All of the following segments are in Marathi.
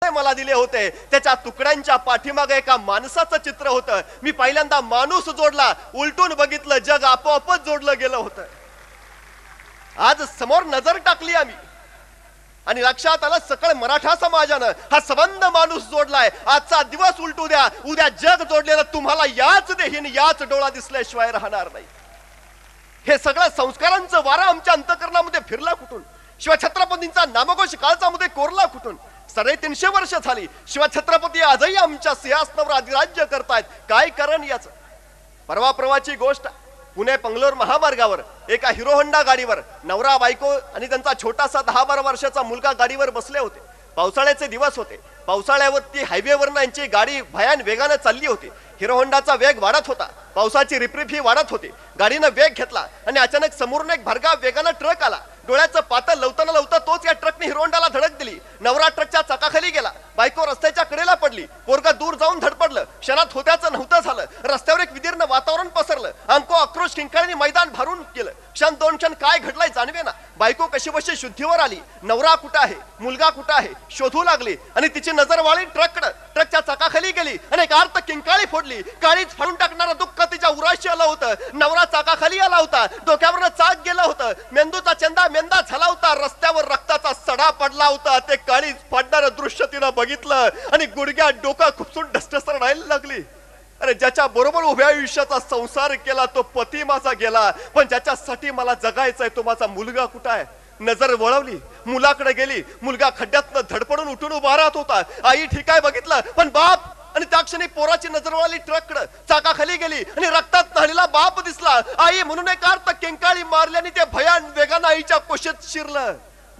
तुकडे मला दिले होते, त्याच्या तुकड्यांच्या पाठीमागे एका माणसाचं चित्र होतं. मी पहिल्यांदा माणूस जोडला, उलटून बघितलं, जग आपोआपच जोडलं गेलं होतं. आज समोर नजर टाकली आम्ही आणि लक्षात आलं सकळ मराठा समाजानं हा संबंध माणूस जोडलाय. आजचा दिवस उलटू द्या, उद्या जग जोडलेलं तुम्हाला याच देहीन याच डोळा दिसल्याशिवाय राहणार नाही. हे सगळं संस्कारांचं वारा आमच्या अंतःकरणामध्ये फिरला कुठून? शिवछत्रपतींचा नामघोष काळचा मध्ये कोरला कुठून? 350 वर्ष झाली शिवछत्रपती आजही आमच्या सिंहासनावर अधिराज्य करतायत. काय कारण याचं? परवाची गोष्ट, पुणे पंगलोर महामार्गावर एका हिरो होंडा गाडीवर नवरा बायको आणि त्यांचा छोटासा 10-12 वर्षाचा मुलगा गाडीवर बसले होते. पावसाळ्याचे दिवस होते. पावसाळ्यावरती हायवेवरनं यांची गाडी भयान वेगाने चालली होती. हिरो होंडाचा वेग वाढत होता, पावसाची रिपरिप ही वाढत होती. गाडीनं वेग घेतला आणि अचानक समोरून एक भरधाव वेगानं ट्रक आला. डोळ्याचं पातळ लवता तोच या ट्रकने हिरो होंडाला धडक दिली. नवरा ट्रकच्या चाकाखाली गेला, बायको रस्त्याच्या कडेला पडली. पोरगा दूर जाऊन धडपडलं. क्षणात होत्याचं नव्हतं झालं. रस्त्यावर एक विदीर्ण वातावरण पसरलं. अंको आक्रोश किंकाळीने मैदान भरून गेलं. क्षण दोन क्षण काय घडलंय जाणवे ना. बायको कशी बशी शुद्धीवर आली. नवरा कुठं आहे, मुलगा कुठं आहे शोधू लागली आणि तिची नजर वाळी ट्रककडे. ट्रकच्या चाकाखाली गेली आणि एक आर्त किंकाळी फोडली. काळीच फाडून टाकणारं दुःख तिच्या उराशी आलं होतं. नवरा चाकाखाली आला होता, डोक्यावरनं चाक गेलं होतं, मेंदूचा चंदा मेंदा झाला होता, रस्त्यावर रक्ताचा सडा पडला होता. ते काळीच फाडणारं दृश्य तिनं बघितलं आणि गुडघ्यात डोकं खुपसून ढसढस रडायला लागली. अरे, ज्याच्या बरोबर उभ्या आयुष्याचा संसार केला तो पती माझा गेला, पण ज्याच्यासाठी मला जगायचंय तो माझा मुलगा कुठं आहे? नजर वळवली, मुलाकडे गेली. मुलगा खड्ड्यातनं धडपडून उठून उभा राहत होता. आई ठीक आहे बघितलं, पण बाप? आणि त्या क्षणी पोराची नजर वळाली ट्रककडे. चाकाखाली गेली आणि रक्तात न्हाणलेला बाप दिसला. आई म्हणून एक अर्थ किंकाळी मारल्याने ते भयान वेगानं आईच्या कोशेत शिरलं.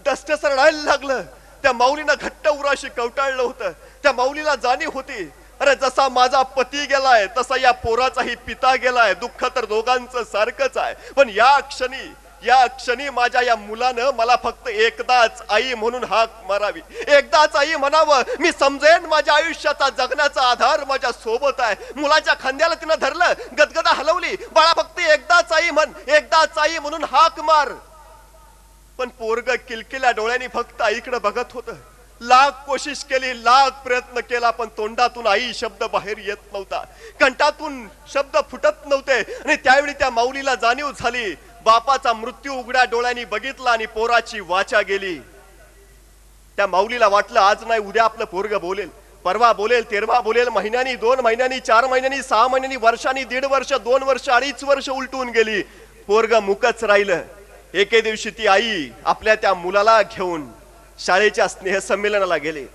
डसडस रडायला लागलं. त्या माऊलीनं घट्ट उराशी कवटाळलं होतं. त्या माऊलीला जाणीव होती, अरे जसा माझा पती गेलाय तसा या पोराचाही पिता गेलाय. दुःख तर दोघांचं सारखंच आहे, पण या क्षणी माझ्या या मुलानं मला फक्त एकदाच आई म्हणून हाक मारावी, एकदाच आई म्हणावं. मी समजेन माझ्या आयुष्याचा जगण्याचा आधार माझ्या सोबत आहे. मुलाच्या खांद्याला तिनं धरलं, गदगदा हलवली. बाळा फक्त एकदाच आई म्हण, एकदाच आई म्हणून हाक मार. पण पोरग किलकिल्या डोळ्यांनी फक्त आईकडे बघत होतं. लाख कोशिश केली, लाख प्रयत्न केला, पण तोंडातून आई शब्द बाहेर येत नव्हता, कंठातून शब्द फुटत नव्हते. आणि त्यावेळी त्या माऊलीला जाणीव झाली, बापाचा मृत्यू उघड्या डोळ्यांनी बघितला आणि पोराची वाचा गेली. त्या माऊलीला वाटलं आज नाही उद्या आपलं पोरग बोलेल, परवा बोलेल, तेरवा बोलेल. महिन्यानी, 2 महिन्यांनी, 4 महिन्यांनी, 6 महिन्यांनी, वर्षांनी, 1.5 वर्ष, 2 वर्ष, 2.5 वर्ष उलटून गेली. पोरग मुकच राहिलं. एके दिवशी ती आई आपल्या त्या मुलाला घेऊन शाळेच्या स्नेहसंमेलनाला गेले.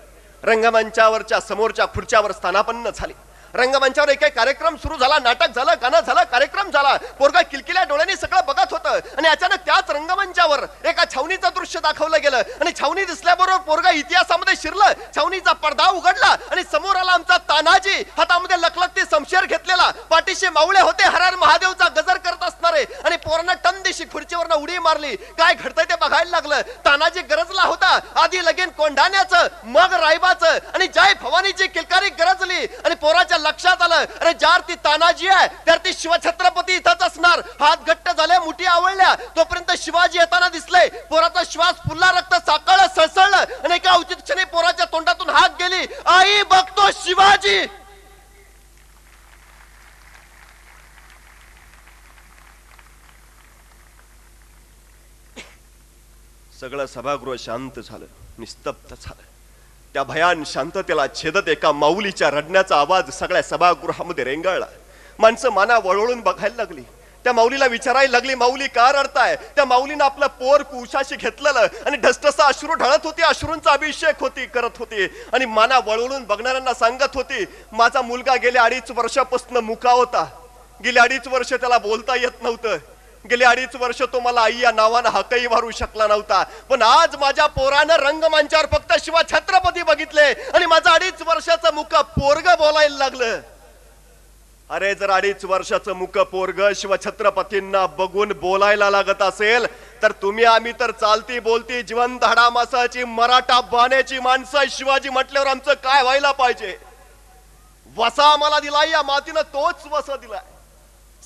रंगमंचावरच्या समोरच्या खुर्च्यावर स्थानापन्न झाले. रंगमंचावर एक कार्यक्रम सुरू झाला, नाटक झालं, गाणं झालं, कार्यक्रम झाला. पोरगा किलकिल्या डोळ्यांनी सगळं बघत होतं. आणि अचानक त्याच रंगमंचावर एका छावणीचं दृश्य दाखवलं गेलं आणि छावणी दिसल्याबरोबर पोरगा इतिहासामध्ये शिरलं. छावणीचा पडदा उघडला आणि समोर आला आमचा तानाजी, हातामध्ये लखलखती शमशेर घेतलेला. पाठीशी मावळे होते, हर हर महादेवचा गजर करत असणारे. आणि पोरानं टंदिशी खुर्चीवरनं उडी मारली. काय घडतंय ते बघायला लागलं. तानाजी गरजला होता. आधी लगीन कोंढाण्याचं, मग रायबाचं, आणि जय भवानीची किलकारी गरजली. आणि पोराच्या लक्षात आलं, अरे जार ती तानाजी आहे तर ती शिवछत्रपती इथंच असणार. हात घट्ट झाले, मुठी आवळल्या. तोपर्यंत शिवाजी येताना दिसले. पोराचा श्वास फुलला, रक्त साकळलं, सळसळलं. आणि एका उचित क्षणी पोराच्या तोंडातून हाक गेली, आई बघतो शिवाजी. सगळं सभागृह शांत झालं, निस्तब्ध झालं. त्या भयान शांततेला छेदत एका माऊलीच्या रडण्याचा आवाज सगळ्या सभागृहामध्ये रेंगाळला. माणसं माना वळवळून बघायला लागली. त्या माऊलीला विचारायला लागली, माऊली का रडताय? त्या माऊलीनं आपलं पोर कुशाशी घेतलेलं आणि ढसढसा अश्रू ढळत होती. अश्रूंचा अभिषेक करत होती आणि माना वळवळून बघणाऱ्यांना सांगत होती, माझा मुलगा गेल्या 2.5 वर्षापासून मुका होता. गेली 2.5 वर्ष त्याला बोलता येत नव्हतं. गेली 2.5 वर्ष तो मला आई या नावानं हाकही मारू शकला नव्हता. पण आज माझ्या पोरानं रंगमंचावर फक्त शिवछत्रपती बघितले आणि माझं 2.5 वर्षाचं मुक पोरग बोलायला लागलं. अरे, जर 2.5 वर्षाचं मुक पोरग शिवछत्रपतींना बघून बोलायला लागत असेल तर तुम्ही आम्ही तर चालती बोलती जिवंत हाडामासाची मराठा बाण्याची माणसं. शिवाजी म्हटल्यावर आमचं काय व्हायला पाहिजे? वसा आम्हाला दिलाय या मातीनं, तोच वसा दिलाय.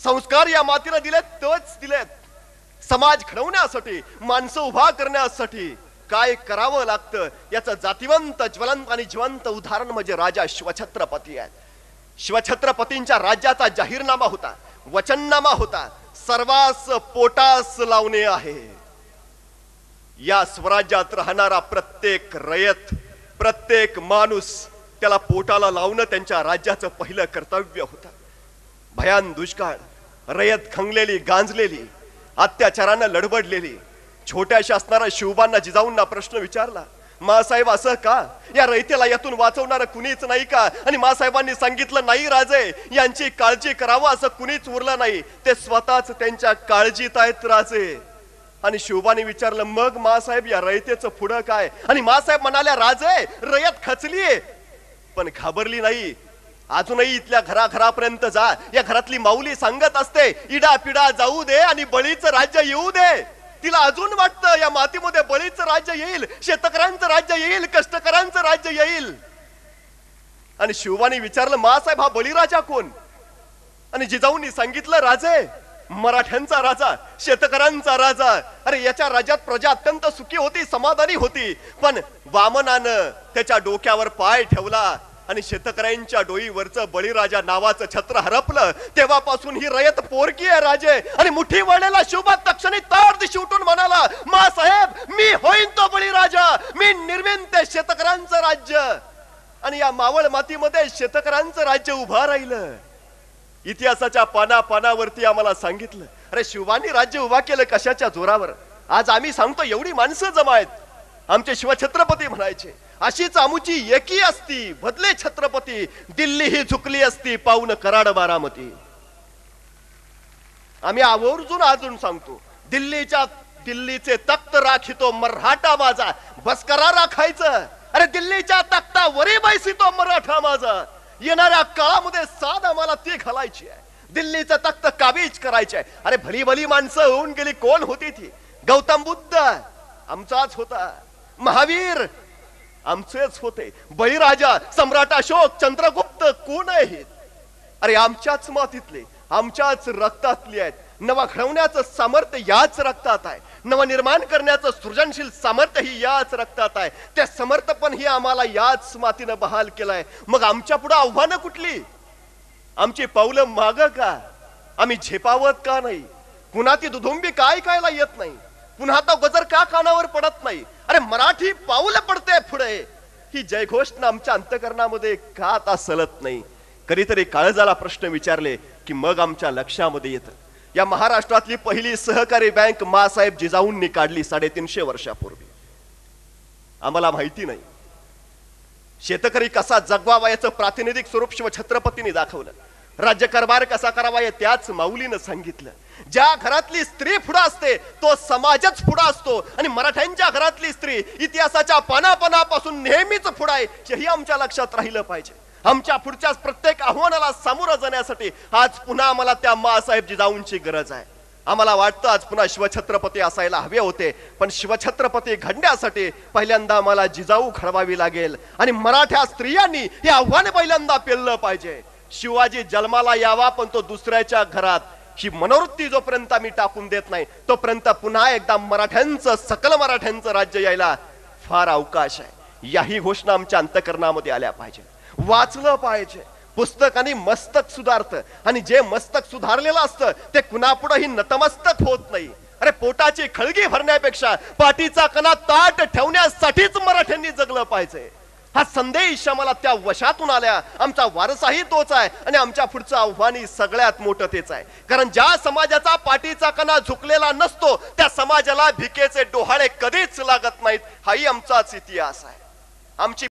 संस्कार या मातीनं दिलेत, तोच दिलेत. समाज घडवण्यासाठी, माणसं उभा करण्यासाठी. काय करावं लागतं याचं जातिवंत ज्वलंत आणि जिवंत उदाहरण म्हणजे राजा शिवछत्रपती आहे. शिवछत्रपतींच्या राज्याचा जाहीरनामा होता, वचननामा होता, सर्वांस पोटास लावणे आहे. या स्वराज्यात राहणारा प्रत्येक रयत, प्रत्येक माणूस त्याला पोटाला लावणं त्यांच्या राज्याचं पहिलं कर्तव्य होतं. भयान दुष्काळ, रयत खंगलेली, गांजलेली, अत्याचारानं लडबडलेली, छोट्याशा असणाऱ्या शिवबांना जिजाऊंना प्रश्न विचारला, मासाहेब असं का? या रयतेला यातून वाचवणारं कुणीच नाही का? आणि मासाहेबांनी सांगितलं, नाही राजे, यांची काळजी करावं असं कुणीच उरलं नाही, ते स्वतःच त्यांच्या काळजीत आहेत राजे. आणि शिवबाने विचारलं, मग मासाहेब या रयतेचं पुढं काय? आणि मासाहेब म्हणाल्या, राजे, रयत खचलीये पण घाबरली नाही. अजूनही इथल्या घराघरापर्यंत जा, या घरातली माऊली सांगत असते, इडा पिडा जाऊ दे आणि बळीचं राज्य येऊ दे. तिला अजून वाटतं या मातीमध्ये बळीचं राज्य येईल, शेतकऱ्यांचं राज्य येईल, कष्टकऱ्यांचं राज्य येईल. आणि शिवबाने विचारलं, मासाहेब हा बळीराजा कोण? आणि जिजाऊंनी सांगितलं, राजे, मराठ्यांचा राजा, शेतकऱ्यांचा राजा. अरे याच्या राज्यात प्रजा अत्यंत सुखी होती, समाधानी होती, पण वामनानं त्याच्या डोक्यावर पाय ठेवला आणि शेतकऱ्यांच्या डोईवरचं बळीराजा नावाचं छत्र हरपलं. तेव्हापासून ही रयत पोरकी आहे राजे. आणि मुठी वळलेला शिवबा तक्षणी तार दिशी उठून म्हणाला, मासाहेब, मी होईन तो बळीराजा, मी निर्मिन ते शेतकऱ्यांचं राज्य. आणि या मावळ मातीमध्ये शेतकऱ्यांचं राज्य उभा राहिलं. इतिहासाच्या पानापानावरती आम्हाला सांगितलं, अरे शिवानी राज्य उभा केलं कशाच्या जोरावर? आज आम्ही सांगतो, एवढी माणसं जमा आहेत. आमचे शिवछत्रपती म्हणायचे, अशीच आमुची एकी असती, बदले छत्रपती, दिल्ली ही झुकली असती, पाऊन कराड बारामती. आम्ही आवर्जून अजून सांगतो, दिल्लीचे तख्त राखितो मराठा माझा, बस करा राखायचं. अरे दिल्लीच्या तख्तावरी बैसितो मराठा माझा. येणाऱ्या काळामध्ये साध आम्हाला ती घालायची आहे, दिल्लीचं तख्त काबीज करायचे आहे. अरे भली भली माणसं होऊन गेली, कोण होती ती? गौतम बुद्ध आमचाच होता, महावीर आमचेच होते, बळीराजा, सम्राट अशोक, चंद्रगुप्त कोण आहेत? अरे आमच्याच मातीतले, आमच्याच रक्तातले आहेत. नवा घडवण्याचं सामर्थ्य याच रक्तात आहे, नवनिर्माण करण्याचं सृजनशील सामर्थ्य ही याच रक्तात आहे. त्या समर्थपण ही आम्हाला याच मातीनं बहाल केलाय. मग आमच्या पुढे आव्हानं कुठली? आमची पावलं माग का? आम्ही झेपावत का नाही? पुन्हा ती दुधुंबी काय कायला येत नाही? पुन्हा तो गजर का कानावर पडत नाही? अरे मराठी पाऊल पडते पुढे, ही जयघोषणा आमच्या अंतकरणामध्ये का आता सलत नाही? कधीतरी काळजाला प्रश्न विचारले की मग आमच्या लक्षामध्ये येतं, या महाराष्ट्रातली पहिली सहकारी बँक मासाहेब जिजाऊंनी काढली 350 वर्षापूर्वी. आम्हाला माहिती नाही शेतकरी कसा जगवावा याचं प्रातिनिधिक स्वरूप शिवछत्रपतींनी दाखवलं. राज्यकारभार कसा करावा हे त्याच माऊलीनं सांगितलं. ज्या घरातली स्त्री पुढे असते तो समाजच पुढे असतो. आणि मराठ्यांच्या घरातली स्त्री इतिहासाच्या पानापानापासून नेहमीच पुढे आहे, हेही आमच्या लक्षात राहिलं पाहिजे. आमच्या पुढच्या प्रत्येक आव्हानाला सामोरं जाण्यासाठी आज पुन्हा आम्हाला त्या मासाहेब जिजाऊंची गरज आहे. आम्हाला वाटतं आज पुन्हा शिवछत्रपती असायला हवे होते, पण शिवछत्रपती घडण्यासाठी पहिल्यांदा आम्हाला जिजाऊ घडवावी लागेल. आणि मराठा स्त्रियांनी हे आव्हान पहिल्यांदा पेललं पाहिजे. शिवाजी जन्माला यावा पण तो दुसऱ्याच्या घरात, ही मनोवृत्ती जोपर्यंत आम्ही टाकून देत नाही तोपर्यंत पुन्हा एकदा मराठ्यांचं, सकल मराठ्यांचं राज्य यायला फार अवकाश आहे. याही घोषणा आमच्या अंतकरणामध्ये आल्या पाहिजे. वाचलं पाहिजे. पुस्तकाने मस्तक सुधारतं आणि जे मस्तक सुधारलेलं असतं ते कुणापुढेही नतमस्तक होत नाही. अरे पोटाची खळगी भरण्यापेक्षा पाठीचा कणा ताट ठेवण्यासाठीच मराठ्यांनी जगलं पाहिजे. हा संदेश आम्हाला त्या वशातून आल्या. आमचा वारसाही तोच आहे आणि आमच्या पुढचं आव्हानही सगळ्यात मोठं तेच आहे. कारण ज्या समाजाचा पाठीचा कणा झुकलेला नसतो त्या समाजाला भिकेचे डोहाळे कधीच लागत नाहीत. हाही आमचाच इतिहास आहे. आमची